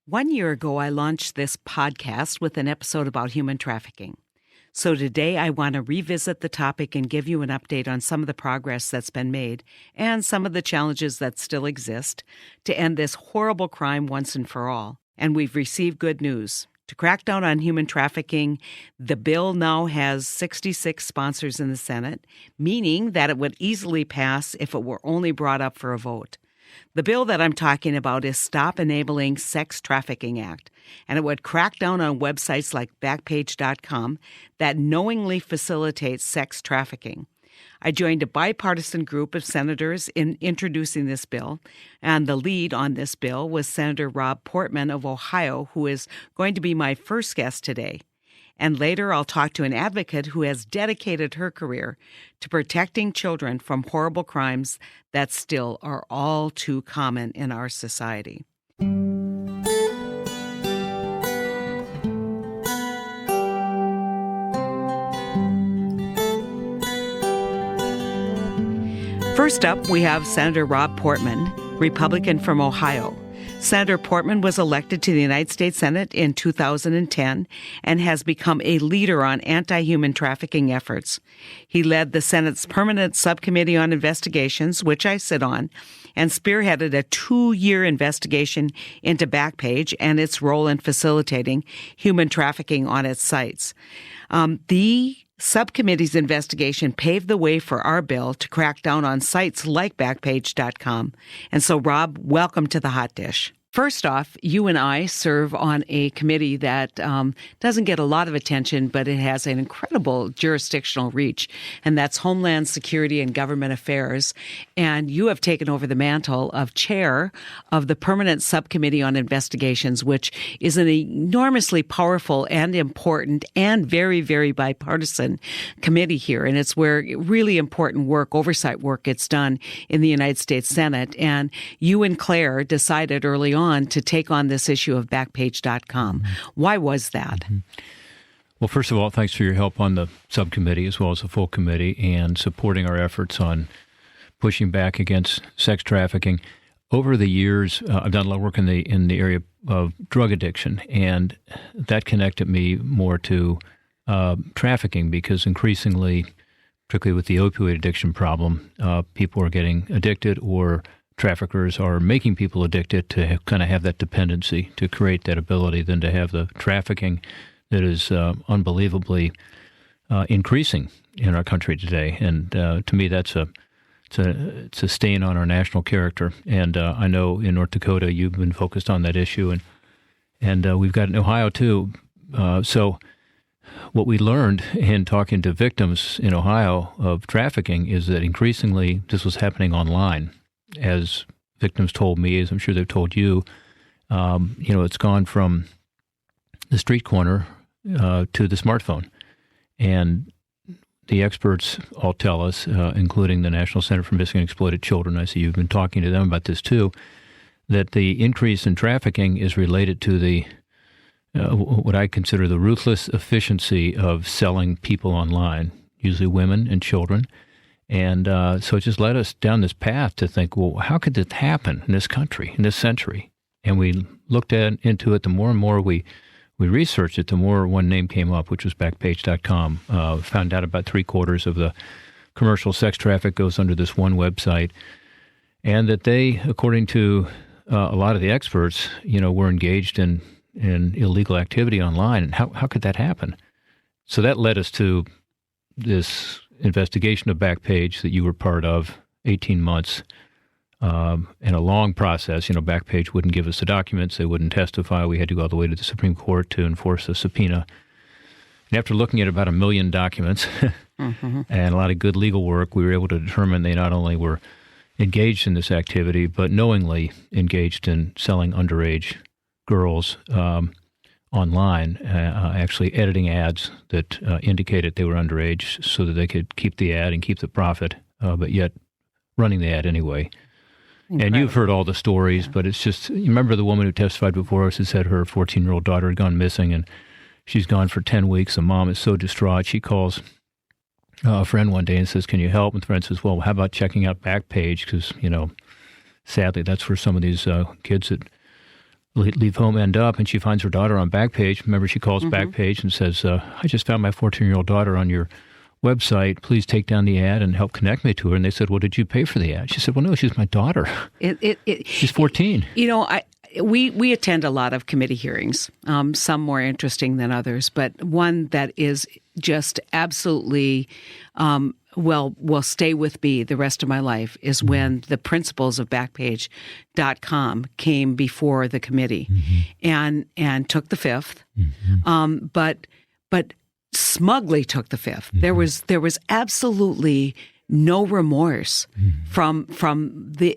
1 year ago, I launched this podcast with an episode about human trafficking. So today I want to revisit the topic and give you an update on some of the progress that's been made and some of the challenges that still exist to end this horrible crime once and for all. And we've received good news. To crack down on human trafficking, the bill now has 66 sponsors in the Senate, meaning that it would easily pass if it were only brought up for a vote. The bill that I'm talking about is Stop Enabling Sex Trafficking Act, and it would crack down on websites like Backpage.com that knowingly facilitates sex trafficking. I joined a bipartisan group of senators in introducing this bill, and the lead on this bill was Senator Rob Portman of Ohio, who is going to be my first guest today. And later I'll talk to an advocate who has dedicated her career to protecting children from horrible crimes that still are all too common in our society. First up, we have Senator Rob Portman, Republican from Ohio. Senator Portman was elected to the United States Senate in 2010 and has become a leader on anti-human trafficking efforts. He led the Senate's Permanent Subcommittee on Investigations, which I sit on, and spearheaded a 2-year investigation into Backpage and its role in facilitating human trafficking on its sites. The subcommittee's investigation paved the way for our bill to crack down on sites like Backpage.com. And so, Rob, welcome to the Hot Dish. First off, you and I serve on a committee that doesn't get a lot of attention, but it has an incredible jurisdictional reach, and that's Homeland Security and Government Affairs. And you have taken over the mantle of chair of the Permanent Subcommittee on Investigations, which is an enormously powerful and important and very, very bipartisan committee here. And it's where really important work, oversight work, gets done in the United States Senate. And you and Claire decided early on to take on this issue of Backpage.com. Why was that? Well, first of all, thanks for your help on the subcommittee as well as the full committee and supporting our efforts on pushing back against sex trafficking. Over the years, I've done a lot of work in the area of drug addiction, and that connected me more to trafficking because increasingly, particularly with the opioid addiction problem, people are getting addicted or traffickers are making people addicted to kind of have that dependency to create that ability, then to have the trafficking that is unbelievably increasing in our country today. And to me, it's a stain on our national character. And I know in North Dakota you've been focused on that issue, and we've got it in Ohio too. So what we learned in talking to victims in Ohio of trafficking is that increasingly this was happening online. As victims told me, as I'm sure they've told you, it's gone from the street corner to the smartphone. And the experts all tell us, including the National Center for Missing and Exploited Children, I see you've been talking to them about this too, that the increase in trafficking is related to the what I consider the ruthless efficiency of selling people online, usually women and children. And so it just led us down this path to think, well, how could this happen in this country, in this century? And we looked into it. The more and more we researched it, the more one name came up, which was Backpage.com. Found out about 3/4 of the commercial sex traffic goes under this one website. And that they, according to a lot of the experts, were engaged in illegal activity online. And how could that happen? So that led us to this investigation of Backpage that you were part of, 18 months, and a long process. Backpage wouldn't give us the documents. They wouldn't testify. We had to go all the way to the Supreme Court to enforce a subpoena. And after looking at about 1 million documents and a lot of good legal work, we were able to determine they not only were engaged in this activity, but knowingly engaged in selling underage girls online, actually editing ads that indicated they were underage so that they could keep the ad and keep the profit, but yet running the ad anyway. Incredible. And you've heard all the stories, but it's just, you remember the woman who testified before us who said her 14-year-old daughter had gone missing and she's gone for 10 weeks. The mom is so distraught. She calls a friend one day and says, "Can you help?" And the friend says, "Well, how about checking out Backpage? Because, sadly, that's where some of these kids that leave home, end up, and she finds her daughter on Backpage. Remember, she calls Backpage and says, I just found my 14-year-old daughter on your website. Please take down the ad and help connect me to her. And they said, well, did you pay for the ad? She said, well, no, she's my daughter. She's 14. We attend a lot of committee hearings, some more interesting than others, but one that is just absolutely will stay with me the rest of my life is when the principals of Backpage.com came before the committee and took the fifth, but smugly took the fifth. There was absolutely no remorse from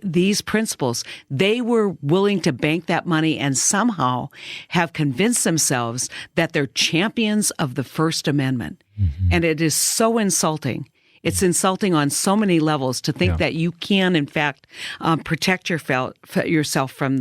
these principals. They were willing to bank that money and somehow have convinced themselves that they're champions of the First Amendment. And it is so insulting. It's insulting on so many levels to think that you can, in fact, protect yourself from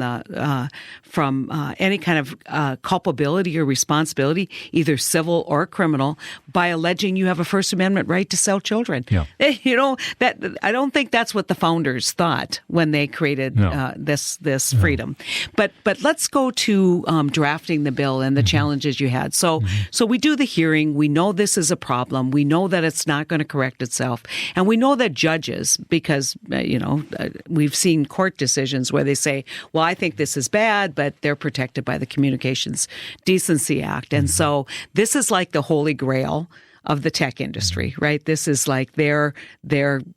any kind of culpability or responsibility, either civil or criminal, by alleging you have a First Amendment right to sell children. Yeah. That I don't think that's what the founders thought when they created this freedom. But let's go to drafting the bill and the challenges you had. So we do the hearing. We know this is a problem. We know that it's not going to correct itself. And we know that judges, because, we've seen court decisions where they say, well, I think this is bad, but they're protected by the Communications Decency Act. And so this is like the holy grail of the tech industry, right? This is like their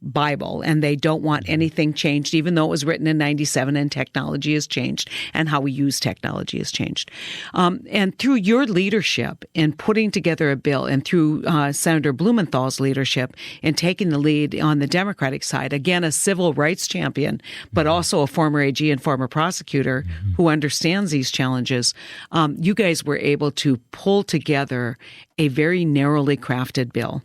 Bible, and they don't want anything changed, even though it was written in 97 and technology has changed and how we use technology has changed. And through your leadership in putting together a bill, and through Senator Blumenthal's leadership in taking the lead on the Democratic side, again, a civil rights champion, but also a former AG and former prosecutor who understands these challenges, you guys were able to pull together a very narrowly crafted bill.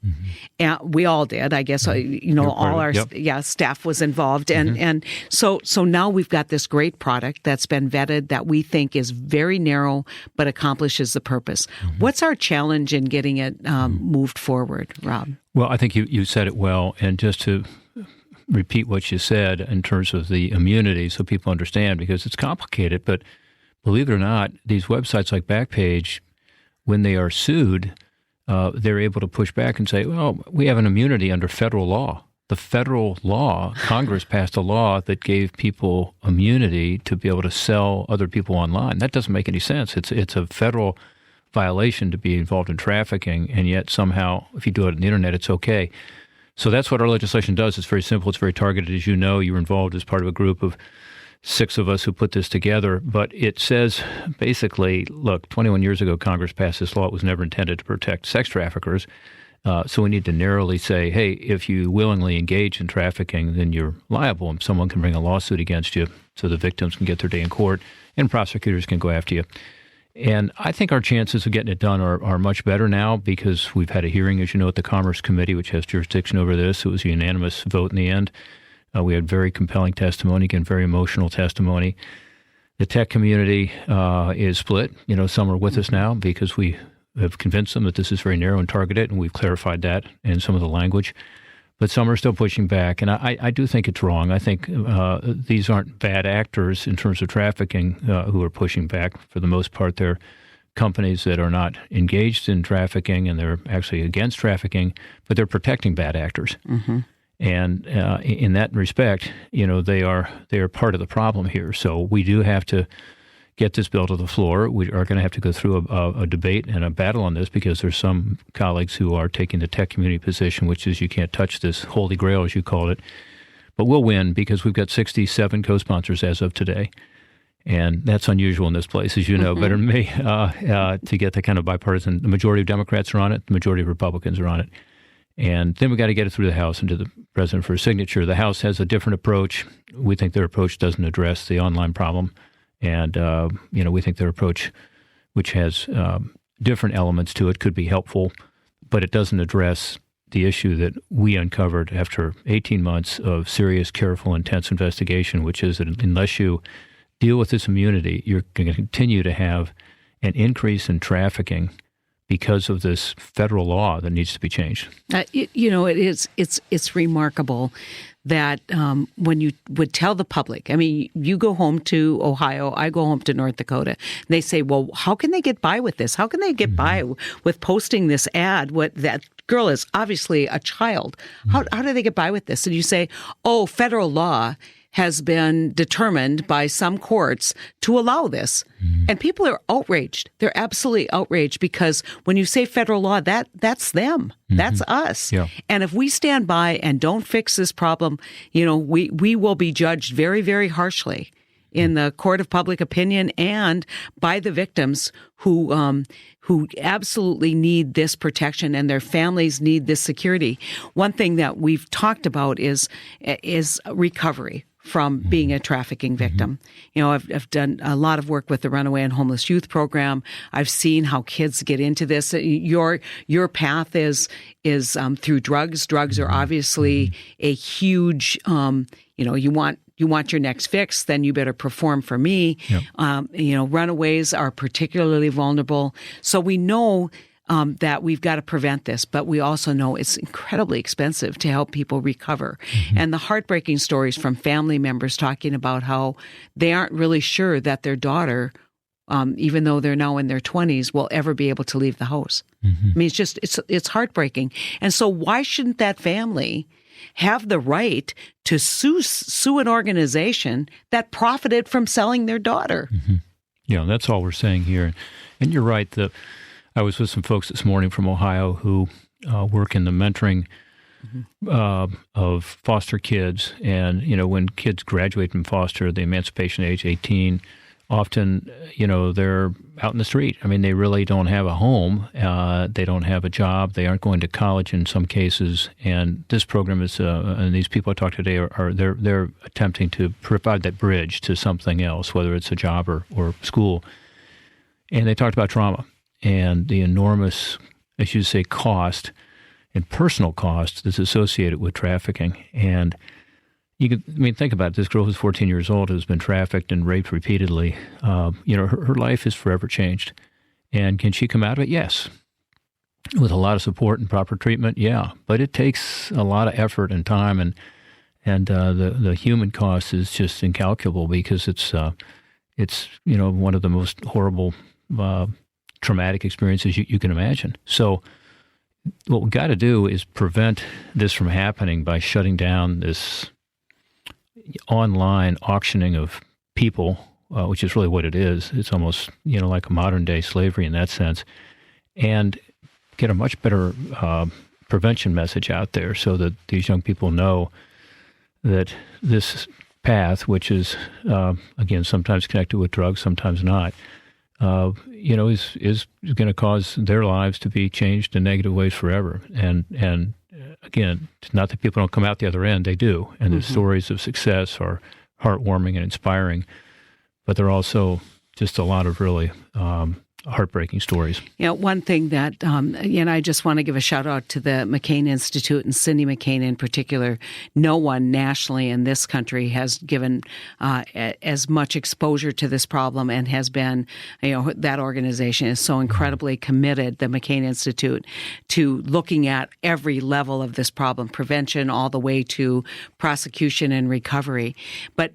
And we all did, I guess, all our staff was involved. And so now we've got this great product that's been vetted that we think is very narrow but accomplishes the purpose. What's our challenge in getting it moved forward, Rob? Well, I think you said it well. And just to repeat what you said in terms of the immunity so people understand, because it's complicated, but believe it or not, these websites like Backpage, when they are sued, they're able to push back and say, well, we have an immunity under federal law. The federal law, Congress passed a law that gave people immunity to be able to sell other people online. That doesn't make any sense. It's a federal violation to be involved in trafficking, and yet somehow, if you do it on the internet, it's okay. So that's what our legislation does. It's very simple. It's very targeted. As you know, you were involved as part of a group of 6 of us who put this together, but it says basically, look, 21 years ago, Congress passed this law. It was never intended to protect sex traffickers. So we need to narrowly say, hey, if you willingly engage in trafficking, then you're liable, and someone can bring a lawsuit against you so the victims can get their day in court and prosecutors can go after you. And I think our chances of getting it done are much better now because we've had a hearing, as you know, at the Commerce Committee, which has jurisdiction over this. It was a unanimous vote in the end. We had very compelling testimony, again, very emotional testimony. The tech community is split. Some are with us now because we have convinced them that this is very narrow and targeted, and we've clarified that in some of the language. But some are still pushing back, and I do think it's wrong. I think these aren't bad actors in terms of trafficking who are pushing back. For the most part, they're companies that are not engaged in trafficking, and they're actually against trafficking, but they're protecting bad actors. And in that respect, they are part of the problem here. So we do have to get this bill to the floor. We are going to have to go through a debate and a battle on this because there's some colleagues who are taking the tech community position, which is you can't touch this holy grail, as you called it. But we'll win because we've got 67 co-sponsors as of today. And that's unusual in this place, as you know, better than me, to get the kind of bipartisan. The majority of Democrats are on it. The majority of Republicans are on it. And then we got to get it through the House and to the president for a signature. The House has a different approach. We think their approach doesn't address the online problem. And, we think their approach, which has different elements to it, could be helpful, but it doesn't address the issue that we uncovered after 18 months of serious, careful, intense investigation, which is that unless you deal with this immunity, you're going to continue to have an increase in trafficking because of this federal law that needs to be changed. It's remarkable that when you would tell the public, I mean, you go home to Ohio, I go home to North Dakota, and they say, well, how can they get by with this? How can they get by with posting this ad? What that girl is obviously a child. How do they get by with this? And you say, oh, federal law has been determined by some courts to allow this. And people are outraged. They're absolutely outraged because when you say federal law, that's them. That's us. Yeah. And if we stand by and don't fix this problem, we will be judged very, very harshly in the court of public opinion and by the victims who absolutely need this protection and their families need this security. One thing that we've talked about is recovery from being a trafficking victim. I've done a lot of work with the Runaway and Homeless Youth Program. I've seen how kids get into this. Your path is through drugs. Drugs are obviously a huge, you want your next fix, then you better perform for me. Yep. Runaways are particularly vulnerable. So we know that we've got to prevent this, but we also know it's incredibly expensive to help people recover. And the heartbreaking stories from family members talking about how they aren't really sure that their daughter, even though they're now in their 20s, will ever be able to leave the house. I mean, it's heartbreaking. And so why shouldn't that family have the right to sue an organization that profited from selling their daughter? Yeah, that's all we're saying here. And you're right. I was with some folks this morning from Ohio who work in the mentoring of foster kids. And, when kids graduate from foster, the emancipation age, 18, often, they're out in the street. I mean, they really don't have a home. They don't have a job. They aren't going to college in some cases. And this program is, and these people I talked to today they're attempting to provide that bridge to something else, whether it's a job or school. And they talked about trauma and the enormous, I should say, cost and personal cost that's associated with trafficking. And think about it. This girl who's 14 years old has been trafficked and raped repeatedly. Her life is forever changed. And can she come out of it? Yes. With a lot of support and proper treatment, yeah. But it takes a lot of effort and time, and the human cost is just incalculable because it's one of the most horrible traumatic experiences you can imagine. So what we've got to do is prevent this from happening by shutting down this online auctioning of people, which is really what it is. It's almost, like a modern day slavery in that sense, and get a much better prevention message out there so that these young people know that this path, which is, again, sometimes connected with drugs, sometimes not, is going to cause their lives to be changed in negative ways forever. And again, it's not that people don't come out the other end; they do. And the stories of success are heartwarming and inspiring, but they're also just a lot of really heartbreaking stories. One thing that, I just want to give a shout out to the McCain Institute and Cindy McCain in particular. No one nationally in this country has given as much exposure to this problem and has been, that organization is so incredibly committed, the McCain Institute, to looking at every level of this problem, prevention all the way to prosecution and recovery. But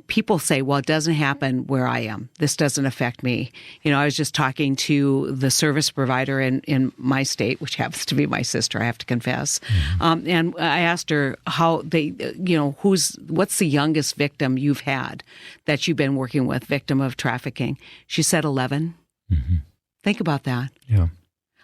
people say, well, it doesn't happen where I am. This doesn't affect me. I was just talking to the service provider in my state, which happens to be my sister, I have to confess. And I asked her how what's the youngest victim you've had that you've been working with, victim of trafficking? She said 11. Think about that. Yeah.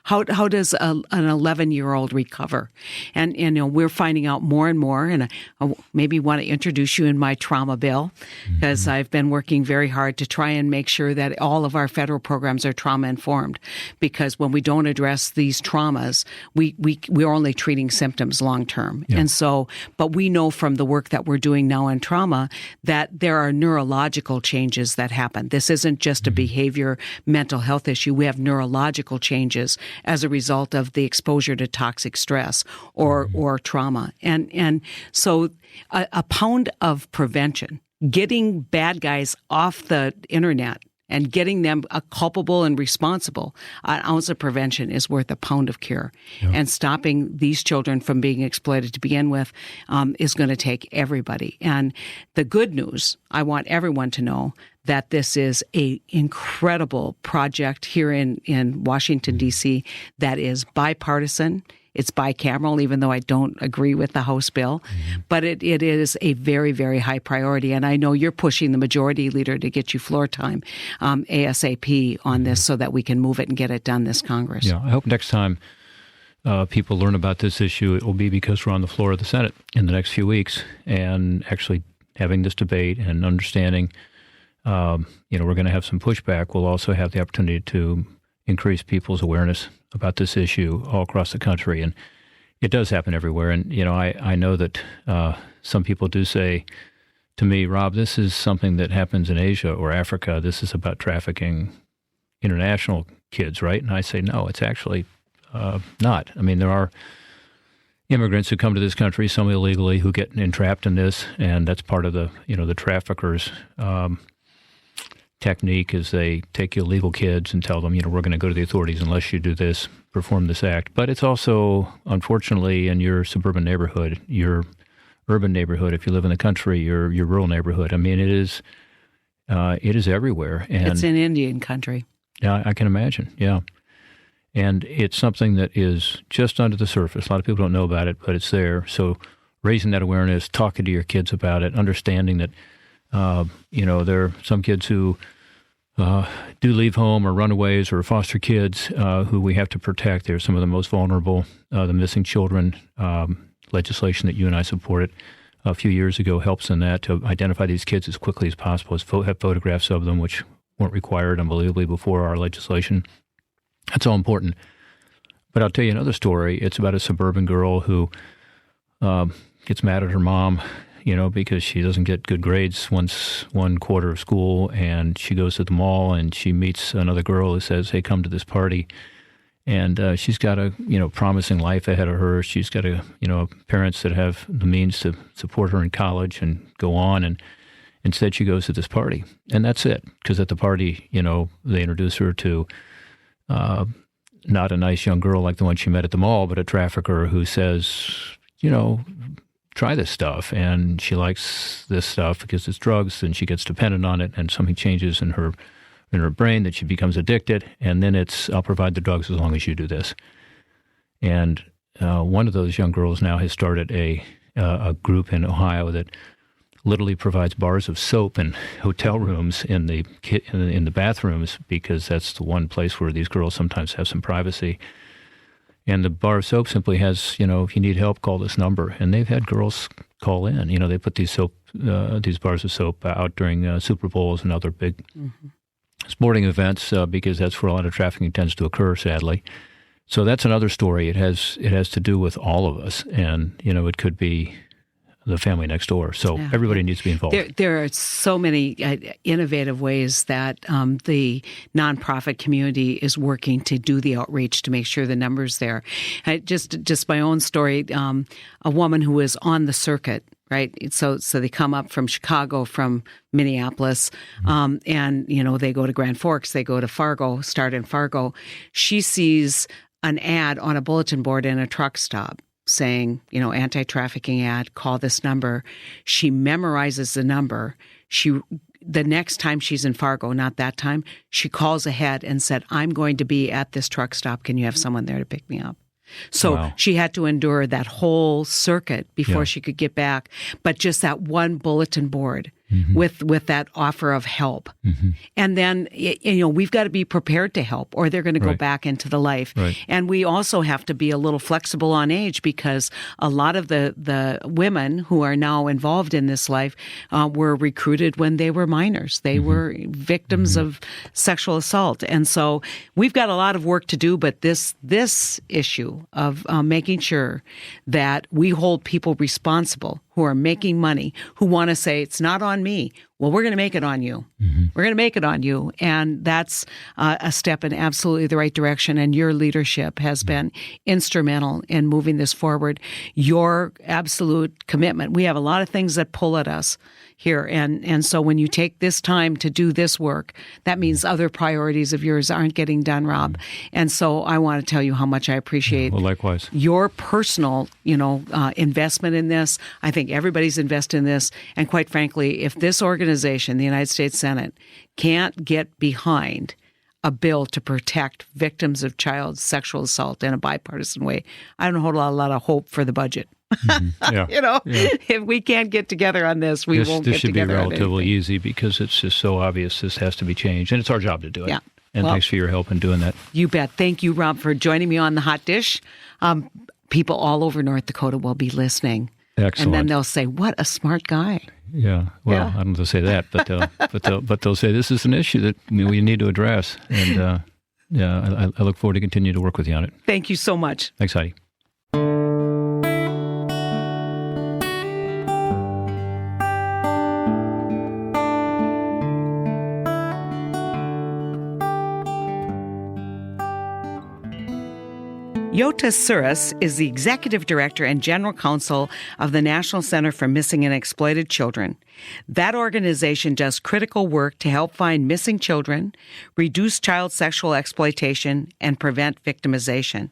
How does an 11-year-old recover? And we're finding out more and more, and I maybe want to introduce you in my trauma bill, because I've been working very hard to try and make sure that all of our federal programs are trauma-informed, because when we don't address these traumas, we're only treating symptoms long-term. Yeah. And so, but we know from the work that we're doing now in trauma that there are neurological changes that happen. This isn't just a behavior, mental health issue. We have neurological changes as a result of the exposure to toxic stress or trauma. And so a pound of prevention, getting bad guys off the internet and getting them culpable and responsible. An ounce of prevention is worth a pound of cure. Yeah. And stopping these children from being exploited to begin with is going to take everybody. And the good news, I want everyone to know that this is an incredible project here in Washington, D.C. that is bipartisan. It's bicameral, even though I don't agree with the House bill. Mm-hmm. But it is a very, very high priority. And I know you're pushing the majority leader to get you floor time ASAP on this so that we can move it and get it done this Congress. Yeah, I hope next time people learn about this issue, it will be because we're on the floor of the Senate in the next few weeks and actually having this debate and understanding, we're going to have some pushback. We'll also have the opportunity to increase people's awareness about this issue all across the country. And it does happen everywhere. And, I know that some people do say to me, Rob, this is something that happens in Asia or Africa. This is about trafficking international kids, right? And I say, no, it's actually not. I mean, there are immigrants who come to this country, some illegally, who get entrapped in this. And that's part of the traffickers' technique is they take illegal kids and tell them, we're going to go to the authorities unless you do this, perform this act. But it's also, unfortunately, in your suburban neighborhood, your urban neighborhood, if you live in the country, your rural neighborhood. I mean, it is everywhere. And it's in Indian country. Yeah, I can imagine. Yeah. And it's something that is just under the surface. A lot of people don't know about it, but it's there. So raising that awareness, talking to your kids about it, understanding that, there are some kids who do leave home or runaways or foster kids who we have to protect. They're some of the most vulnerable. The missing children legislation that you and I supported a few years ago helps in that, to identify these kids as quickly as possible, have photographs of them, which weren't required, unbelievably, before our legislation. That's all important. But I'll tell you another story. It's about a suburban girl who gets mad at her mom, because she doesn't get good grades one quarter of school, and she goes to the mall and she meets another girl who says, hey, come to this party. And she's got a, promising life ahead of her. She's got parents that have the means to support her in college and go on. And instead she goes to this party. And that's it. Because at the party, they introduce her to not a nice young girl like the one she met at the mall, but a trafficker who says, try this stuff. And she likes this stuff because it's drugs, and she gets dependent on it, and something changes in her brain that she becomes addicted. And then it's, I'll provide the drugs as long as you do this. And one of those young girls now has started a group in Ohio that literally provides bars of soap in hotel rooms in the bathrooms, because that's the one place where these girls sometimes have some privacy. And the bar of soap simply has, if you need help, call this number. And they've had girls call in. They put these bars of soap out during Super Bowls and other big sporting events because that's where a lot of trafficking tends to occur, sadly. So that's another story. It has to do with all of us, and it could be the family next door. So everybody needs to be involved. There are so many innovative ways that the nonprofit community is working to do the outreach to make sure the numbers there. Just my own story, a woman who is on the circuit, right? So they come up from Chicago, from Minneapolis, and, they go to Grand Forks, they go to Fargo, start in Fargo. She sees an ad on a bulletin board in a truck stop saying, anti-trafficking ad, call this number. She memorizes the number. The next time she's in Fargo, not that time, she calls ahead and said, I'm going to be at this truck stop. Can you have someone there to pick me up? So she had to endure that whole circuit before she could get back. But just that one bulletin board with that offer of help. And then, we've got to be prepared to help, or they're going to go back into the life. And we also have to be a little flexible on age, because a lot of the women who are now involved in this life were recruited when they were minors. They were victims of sexual assault. And so we've got a lot of work to do, but this issue of making sure that we hold people responsible who are making money, who want to say, it's not on me. well, we're going to make it on you. Mm-hmm. We're going to make it on you. And that's a step in absolutely the right direction. And your leadership has been instrumental in moving this forward. Your absolute commitment. We have a lot of things that pull at us here. And so when you take this time to do this work, that means other priorities of yours aren't getting done, Rob. And so I want to tell you how much I appreciate likewise. Your personal, investment in this. I think everybody's invested in this. And quite frankly, if this organization, the United States Senate, can't get behind a bill to protect victims of child sexual assault in a bipartisan way, I don't hold a lot of hope for the budget. Mm-hmm. Yeah. If we can't get together on this, we won't get together. This should be relatively easy because it's just so obvious this has to be changed. And it's our job to do it. Yeah. And thanks for your help in doing that. You bet. Thank you, Rob, for joining me on The Hot Dish. People all over North Dakota will be listening. Excellent. And then they'll say, what a smart guy. Yeah. Well, I don't know to say that, but they'll say this is an issue that we need to address. And I look forward to continue to work with you on it. Thank you so much. Thanks, Heidi. Yota Suris is the Executive Director and General Counsel of the National Center for Missing and Exploited Children. That organization does critical work to help find missing children, reduce child sexual exploitation, and prevent victimization.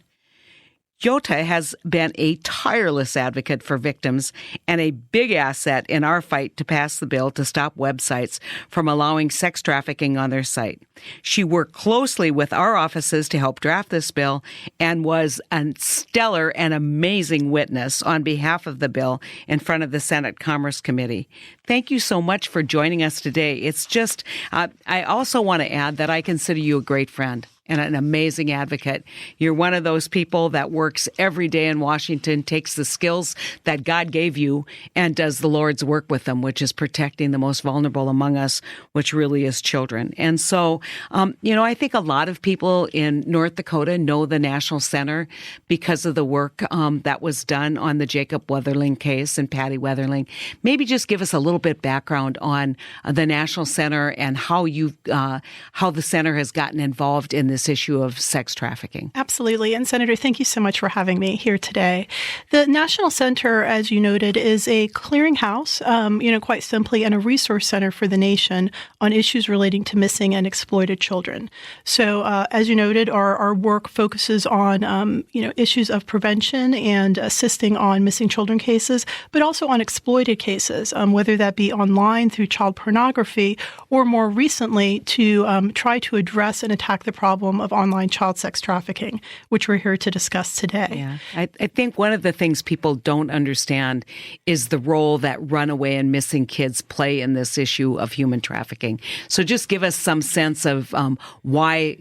Yota has been a tireless advocate for victims and a big asset in our fight to pass the bill to stop websites from allowing sex trafficking on their site. She worked closely with our offices to help draft this bill and was a stellar and amazing witness on behalf of the bill in front of the Senate Commerce Committee. Thank you so much for joining us today. It's just, I also want to add that I consider you a great friend and an amazing advocate. You're one of those people that works every day in Washington, takes the skills that God gave you and does the Lord's work with them, which is protecting the most vulnerable among us, which really is children. And so, I think a lot of people in North Dakota know the National Center because of the work that was done on the Jacob Weatherling case and Patty Weatherling. Maybe just give us a little bit background on the National Center and how the center has gotten involved in this issue of sex trafficking. Absolutely. And Senator, thank you so much for having me here today. The National Center, as you noted, is a clearinghouse, quite simply, and a resource center for the nation on issues relating to missing and exploited children. So, as you noted, our work focuses on, issues of prevention and assisting on missing children cases, but also on exploited cases, whether that be online through child pornography or more recently to try to address and attack the problem of online child sex trafficking, which we're here to discuss today. Yeah, I think one of the things people don't understand is the role that runaway and missing kids play in this issue of human trafficking. So just give us some sense of why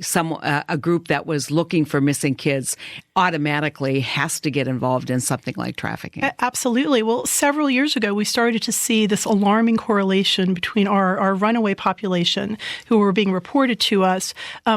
a group that was looking for missing kids automatically has to get involved in something like trafficking. Absolutely. Well, several years ago, we started to see this alarming correlation between our runaway population, who were being reported to us,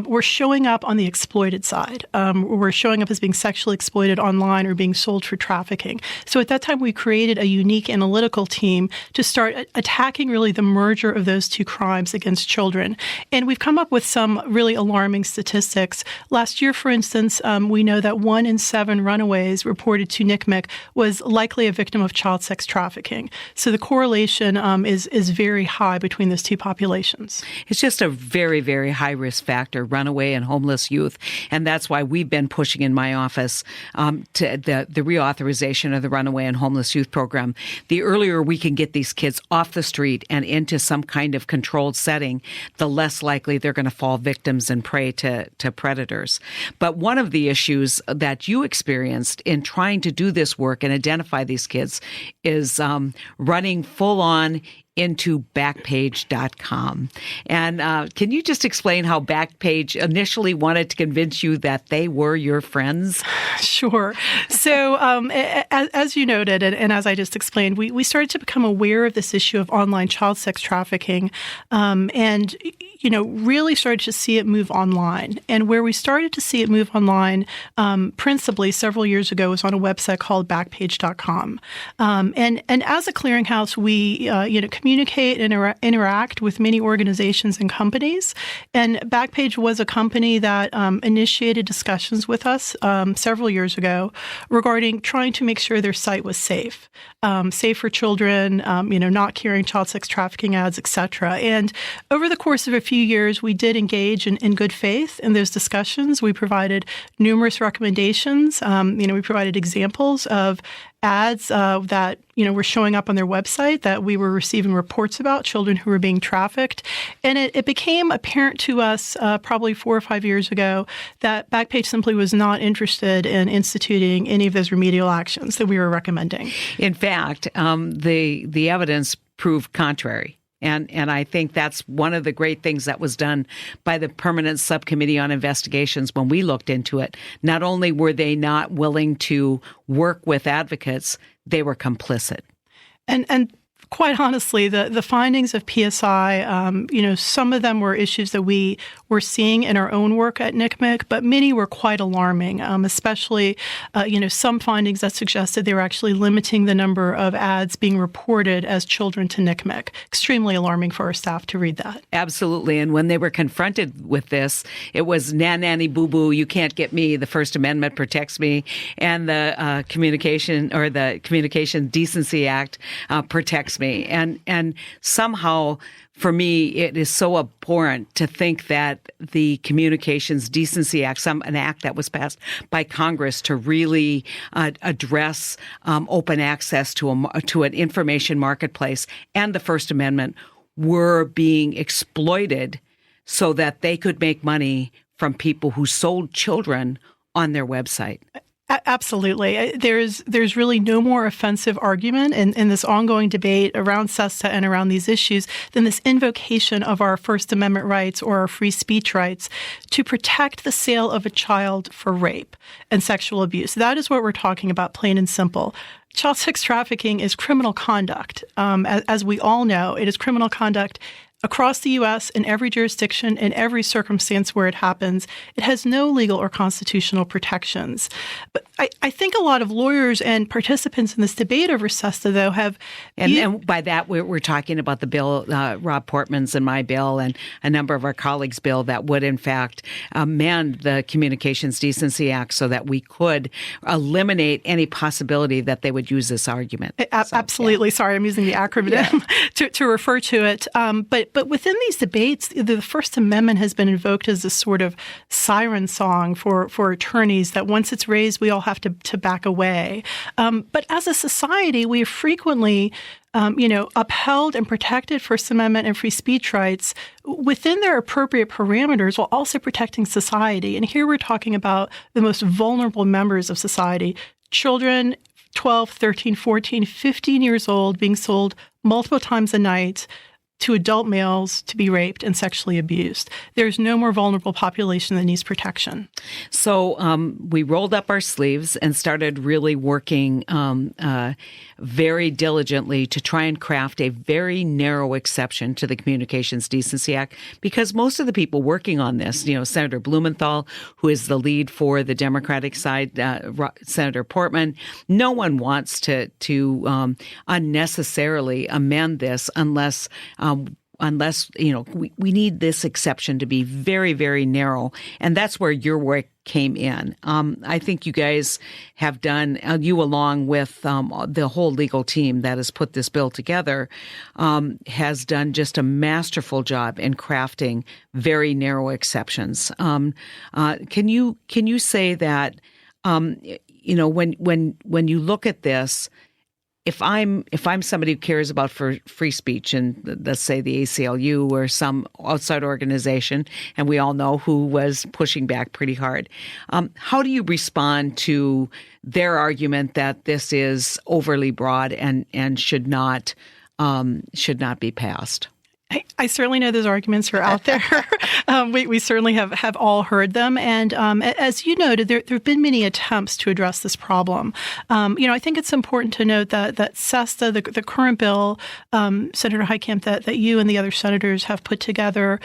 were showing up on the exploited side. Were showing up as being sexually exploited online or being sold for trafficking. So at that time, we created a unique analytical team to start attacking really the merger of those two crimes against children. And we've come up with some really alarming statistics. Last year, for instance, we know that 1 in 7 runaways reported to NCMEC was likely a victim of child sex trafficking. So the correlation is very high between those two populations. It's just a very, very high risk factor, runaway and homeless youth. And that's why we've been pushing in my office to the reauthorization of the Runaway and Homeless Youth Program. The earlier we can get these kids off the street and into some kind of controlled setting, the less likely they're going to fall victims and prey to predators. But one of the issues that you experienced in trying to do this work and identify these kids is running full on into Backpage.com. And can you just explain how Backpage initially wanted to convince you that they were your friends? Sure. So as you noted, and as I just explained, we started to become aware of this issue of online child sex trafficking. And really started to see it move online. And where we started to see it move online, principally several years ago, was on a website called Backpage.com. And as a clearinghouse, we communicate and interact with many organizations and companies. And Backpage was a company that initiated discussions with us several years ago regarding trying to make sure their site was safe for children, not carrying child sex trafficking ads, et cetera. And over the course of a few years, we did engage in good faith in those discussions. We provided numerous recommendations. We provided examples of ads that were showing up on their website that we were receiving reports about, children who were being trafficked. And it became apparent to us probably 4 or 5 years ago that Backpage simply was not interested in instituting any of those remedial actions that we were recommending. In fact, the evidence proved contrary. And I think that's one of the great things that was done by the Permanent Subcommittee on Investigations when we looked into it. Not only were they not willing to work with advocates, they were complicit. And quite honestly, the findings of PSI, some of them were issues that we were seeing in our own work at NCMEC, but many were quite alarming, especially, some findings that suggested they were actually limiting the number of ads being reported as children to NCMEC. Extremely alarming for our staff to read that. Absolutely. And when they were confronted with this, it was nanny boo-boo, you can't get me, the First Amendment protects me, and the Communication Decency Act protects me. And somehow, for me, it is so abhorrent to think that the Communications Decency Act, an act that was passed by Congress to really address open access to an information marketplace, and the First Amendment were being exploited so that they could make money from people who sold children on their website. Absolutely. There's really no more offensive argument in this ongoing debate around SESTA and around these issues than this invocation of our First Amendment rights or our free speech rights to protect the sale of a child for rape and sexual abuse. That is what we're talking about, plain and simple. Child sex trafficking is criminal conduct. As we all know, it is criminal conduct across the U.S., in every jurisdiction, in every circumstance where it happens. It has no legal or constitutional protections. But I think a lot of lawyers and participants in this debate over SESTA, though, have... And by that, we're talking about the bill, Rob Portman's and my bill, and a number of our colleagues' bill that would, in fact, amend the Communications Decency Act so that we could eliminate any possibility that they would use this argument. Absolutely. Yeah. Sorry, I'm using the acronym to refer to it. But within these debates, the First Amendment has been invoked as this sort of siren song for attorneys that once it's raised, we all have to back away. But as a society, we have frequently upheld and protected First Amendment and free speech rights within their appropriate parameters while also protecting society. And here we're talking about the most vulnerable members of society, children 12, 13, 14, 15 years old being sold multiple times a night to adult males to be raped and sexually abused. There's no more vulnerable population that needs protection. So we rolled up our sleeves and started really working very diligently to try and craft a very narrow exception to the Communications Decency Act, because most of the people working on this, Senator Blumenthal, who is the lead for the Democratic side, Senator Portman, no one wants to unnecessarily amend this unless we need this exception to be very, very narrow. And that's where your work came in. I think you guys have done, you along with the whole legal team that has put this bill together, has done just a masterful job in crafting very narrow exceptions. Can you say that, when you look at this, if I'm somebody who cares about free speech, and let's say the ACLU or some outside organization, and we all know who was pushing back pretty hard, how do you respond to their argument that this is overly broad and should not be passed? I certainly know those arguments are out there. We certainly have all heard them. And as you noted, there have been many attempts to address this problem. I think it's important to note that SESTA, the current bill, Senator Heitkamp, that you and the other senators have put together,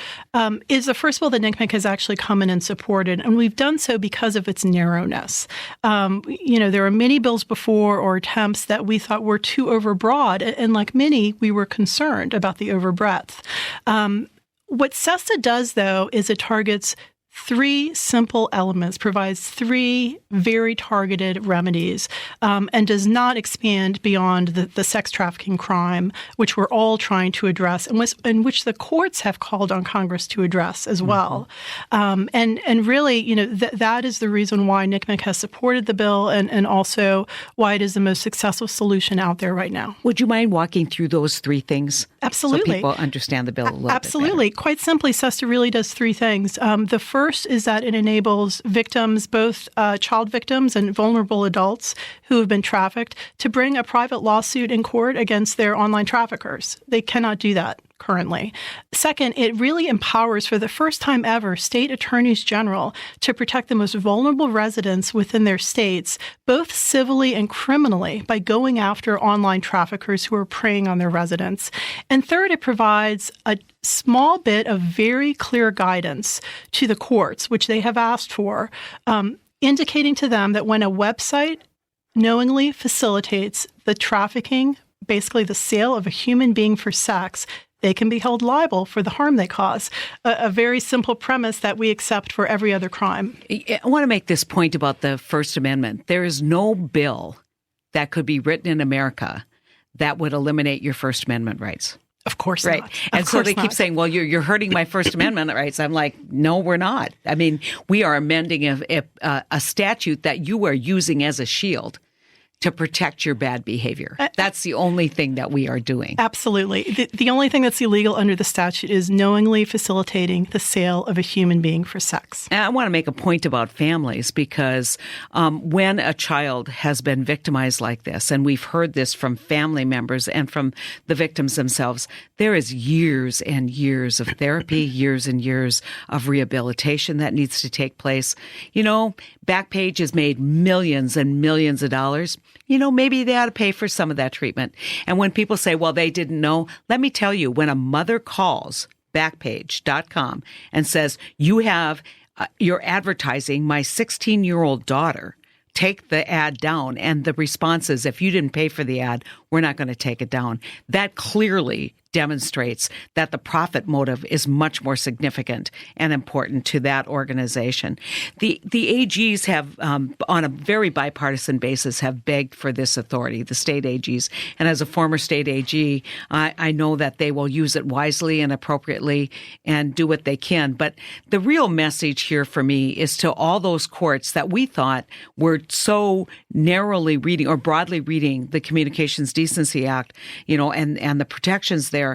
is the first bill that NCMEC has actually come in and supported. And we've done so because of its narrowness. There are many bills before or attempts that we thought were too overbroad. And like many, we were concerned about the overbreadth. What SESTA does, though, is it targets three simple elements, provides three very targeted remedies, and does not expand beyond the sex trafficking crime, which we're all trying to address, and which the courts have called on Congress to address as well. And really, that is the reason why NCMEC has supported the bill, and also why it is the most successful solution out there right now. Would you mind walking through those three things? Absolutely. So people understand the bill a little Absolutely. bit better. Quite simply, SESTA really does three things. The first is that it enables victims, both child victims and vulnerable adults who have been trafficked, to bring a private lawsuit in court against their online traffickers. They cannot do that currently. Second, it really empowers, for the first time ever, state attorneys general to protect the most vulnerable residents within their states, both civilly and criminally, by going after online traffickers who are preying on their residents. And third, it provides a small bit of very clear guidance to the courts, which they have asked for, indicating to them that when a website knowingly facilitates the trafficking, basically the sale of a human being for sex, they can be held liable for the harm they cause. A very simple premise that we accept for every other crime. I want to make this point about the First Amendment. There is no bill that could be written in America that would eliminate your First Amendment rights. Of course right. not. And so they keep saying, well, you're hurting my First Amendment rights. I'm like, no, we're not. I mean, we are amending a statute that you are using as a shield to protect your bad behavior. That's the only thing that we are doing. Absolutely. The only thing that's illegal under the statute is knowingly facilitating the sale of a human being for sex. And I want to make a point about families because when a child has been victimized like this, and we've heard this from family members and from the victims themselves, there is years and years of therapy, years and years of rehabilitation that needs to take place. Backpage has made millions and millions of dollars. Maybe they ought to pay for some of that treatment. And when people say, well, they didn't know, let me tell you, when a mother calls Backpage.com and says, you're advertising my 16-year-old daughter, take the ad down. And the response is, if you didn't pay for the ad, we're not going to take it down. That clearly demonstrates that the profit motive is much more significant and important to that organization. The AGs have, on a very bipartisan basis, have begged for this authority, the state AGs. And as a former state AG, I know that they will use it wisely and appropriately and do what they can. But the real message here for me is to all those courts that we thought were so narrowly reading or broadly reading the Communications Decency Act, and the protections there,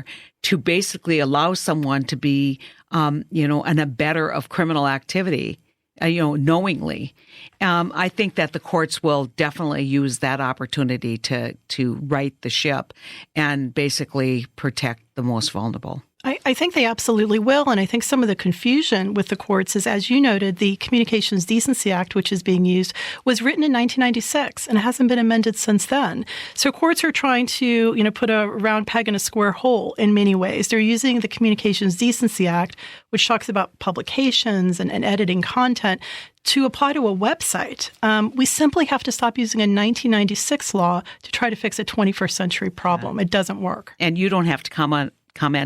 to basically allow someone to be, an abettor of criminal activity, knowingly. I think that the courts will definitely use that opportunity to right the ship and basically protect the most vulnerable. I think they absolutely will. And I think some of the confusion with the courts is, as you noted, the Communications Decency Act, which is being used, was written in 1996 and it hasn't been amended since then. So courts are trying to, put a round peg in a square hole in many ways. They're using the Communications Decency Act, which talks about publications and editing content, to apply to a website. We simply have to stop using a 1996 law to try to fix a 21st century problem. It doesn't work. And you don't have to comment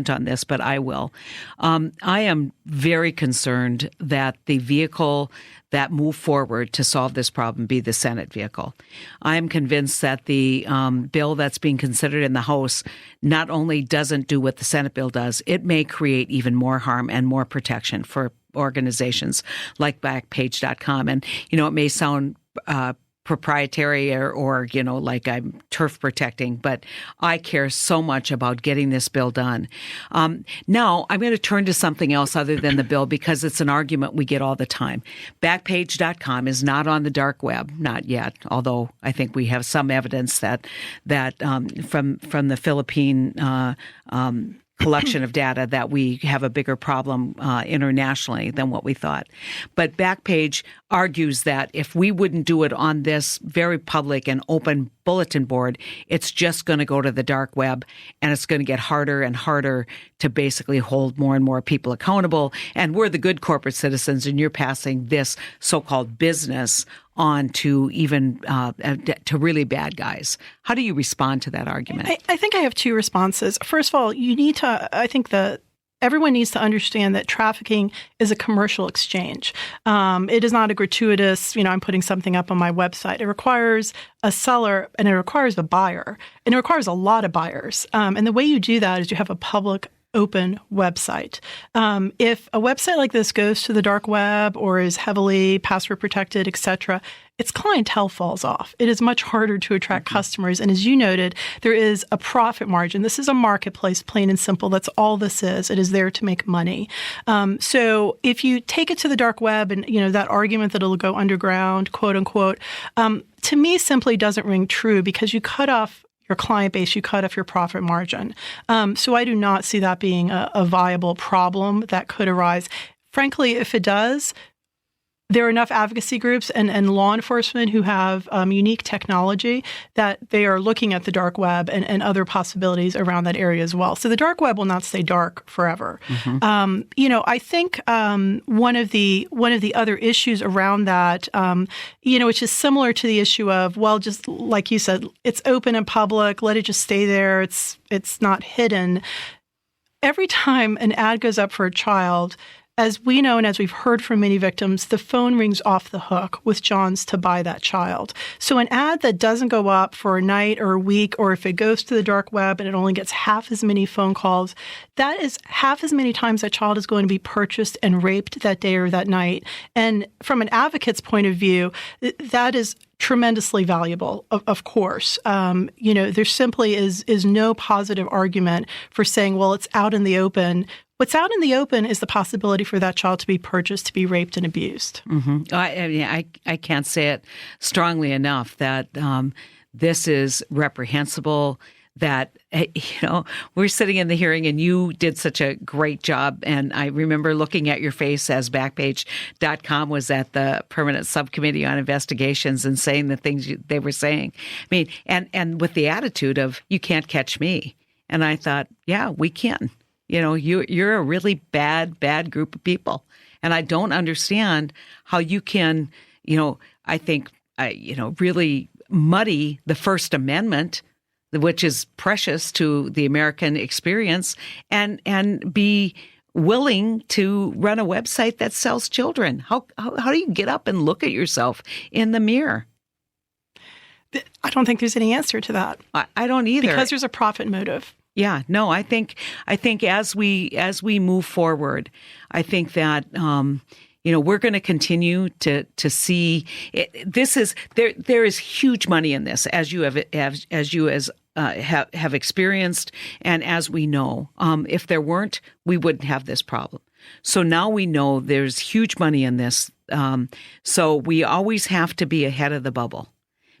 on this, but I will. I am very concerned that the vehicle that moved forward to solve this problem be the Senate vehicle. I am convinced that the bill that's being considered in the House not only doesn't do what the Senate bill does, it may create even more harm and more protection for organizations like Backpage.com. And, it may sound proprietary or like I'm turf protecting, but I care so much about getting this bill done. Now, I'm going to turn to something else other than the bill because it's an argument we get all the time. Backpage.com is not on the dark web, not yet, although I think we have some evidence that from the Philippine collection of data that we have a bigger problem internationally than what we thought. But Backpage argues that if we wouldn't do it on this very public and open bulletin board, it's just going to go to the dark web, and it's going to get harder and harder to basically hold more and more people accountable. And we're the good corporate citizens, and you're passing this so-called business on to even to really bad guys. How do you respond to that argument? I think I have two responses. First of all, everyone needs to understand that trafficking is a commercial exchange. It is not a gratuitous, I'm putting something up on my website. It requires a seller and it requires a buyer, and it requires a lot of buyers. And the way you do that is you have a public open website. If a website like this goes to the dark web or is heavily password protected, et cetera, its clientele falls off. It is much harder to attract customers. And as you noted, there is a profit margin. This is a marketplace, plain and simple. That's all this is. It is there to make money. So if you take it to the dark web and, that argument that it'll go underground, quote unquote, to me simply doesn't ring true, because you cut off your client base, you cut off your profit margin. So I do not see that being a viable problem that could arise. Frankly, if it does, there are enough advocacy groups and law enforcement who have unique technology that they are looking at the dark web and other possibilities around that area as well. So the dark web will not stay dark forever. I think one of the other issues around that, which is similar to the issue of, well, just like you said, it's open and public, let it just stay there. It's not hidden. Every time an ad goes up for a child, as we know and as we've heard from many victims, the phone rings off the hook with Johns to buy that child. So an ad that doesn't go up for a night or a week, or if it goes to the dark web and it only gets half as many phone calls, that is half as many times that child is going to be purchased and raped that day or that night. And from an advocate's point of view, that is tremendously valuable, of course. There simply is no positive argument for saying, well, it's out in the open. What's out in the open is the possibility for that child to be purchased, to be raped and abused. I can't say it strongly enough that this is reprehensible, that, we're sitting in the hearing and you did such a great job. And I remember looking at your face as Backpage.com was at the Permanent Subcommittee on Investigations and saying the things they were saying. I mean, and with the attitude of, you can't catch me. And I thought, yeah, we can. You're a really bad group of people. And I don't understand how you can, really muddy the First Amendment, which is precious to the American experience, and be willing to run a website that sells children. How do you get up and look at yourself in the mirror? I don't think there's any answer to that. I don't either. Because there's a profit motive. Yeah, no, I think as we move forward, I think that we're going to continue to see there is huge money in this, as you have experienced, and as we know. If there weren't, we wouldn't have this problem. So now we know there's huge money in this. So we always have to be ahead of the bubble.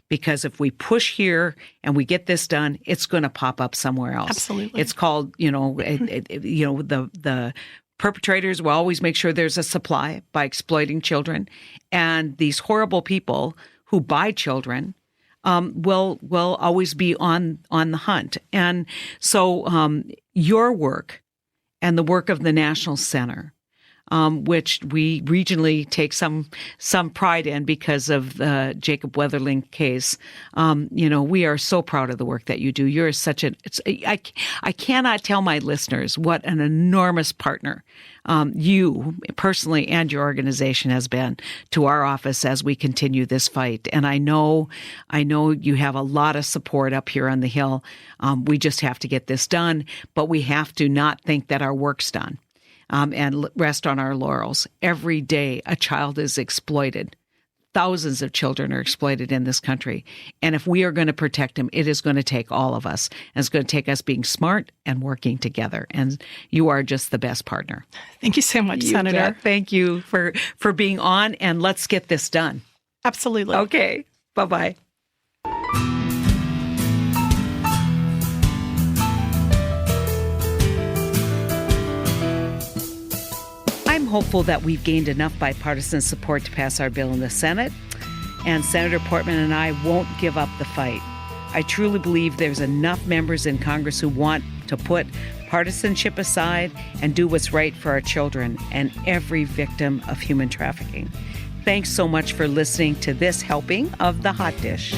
Because if we push here and we get this done, it's going to pop up somewhere else. Absolutely. It's called, the perpetrators will always make sure there's a supply by exploiting children. And these horrible people who buy children will always be on the hunt. And so your work and the work of the National Center, which we regionally take some pride in because of the Jacob Weatherling case. We are so proud of the work that you do. You're I cannot tell my listeners what an enormous partner you personally and your organization has been to our office as we continue this fight. And I know you have a lot of support up here on the Hill. We just have to get this done, but we have to not think that our work's done. And rest on our laurels. Every day, a child is exploited. Thousands of children are exploited in this country. And if we are going to protect them, it is going to take all of us. And it's going to take us being smart and working together. And you are just the best partner. Thank you so much, Senator. Thank you for being on. And let's get this done. Absolutely. Okay. Bye-bye. I'm hopeful that we've gained enough bipartisan support to pass our bill in the Senate, and Senator Portman and I won't give up the fight. I truly believe there's enough members in Congress who want to put partisanship aside and do what's right for our children and every victim of human trafficking. Thanks so much for listening to this helping of The Hot Dish.